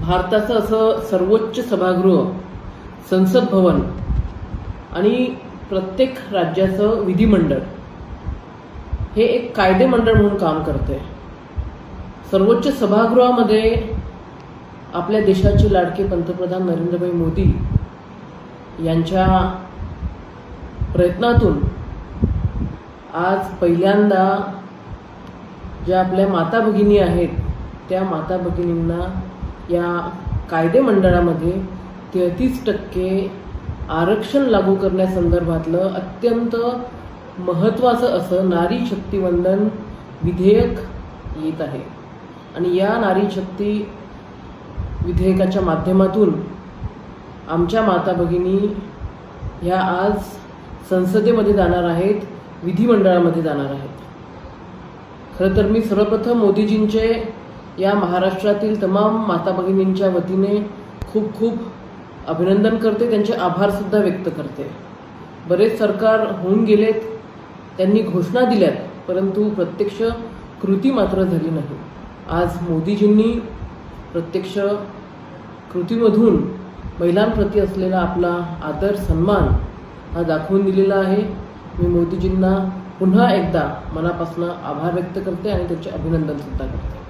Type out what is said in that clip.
भारताचं असं सर्वोच्च सभागृह, संसद भवन आणि प्रत्येक राज्याचं विधिमंडळ हे एक कायदेमंडळ म्हणून काम करते. सर्वोच्च सभागृहामध्ये आपल्या देशाचे लाडके पंतप्रधान नरेंद्रभाई मोदी यांच्या प्रयत्नातून आज पहिल्यांदा ज्या आपल्या माता भगिनी आहेत त्या माता भगिनींना या कायदेमंडळामध्ये 33% आरक्षण लागू करण्यासंदर्भातलं अत्यंत महत्त्वाचं असं नारी शक्ती वंदन विधेयक येत आहे. आणि या नारी शक्ती विधेयकाच्या माध्यमातून आमच्या माता भगिनी ह्या आज संसदेमध्ये जाणार आहेत, विधिमंडळामध्ये जाणार आहेत. खरं तर मी सर्वप्रथम मोदीजींचे या महाराष्ट्रातील तमाम माता भगिनींच्या वतीने खूप खूप अभिनंदन करते, त्यांचे आभारसुद्धा व्यक्त करते. बरेच सरकार होऊन गेलेत, त्यांनी घोषणा दिल्यात, परंतु प्रत्यक्ष कृती मात्र झाली नाही. आज मोदीजींनी प्रत्यक्ष कृतीमधून महिलांप्रती असलेला आपला आदर सन्मान हा दाखवून दिलेला आहे. मी मोदीजींना पुन्हा एकदा मनापासून आभार व्यक्त करते आणि त्यांचे अभिनंदन सुद्धा करते.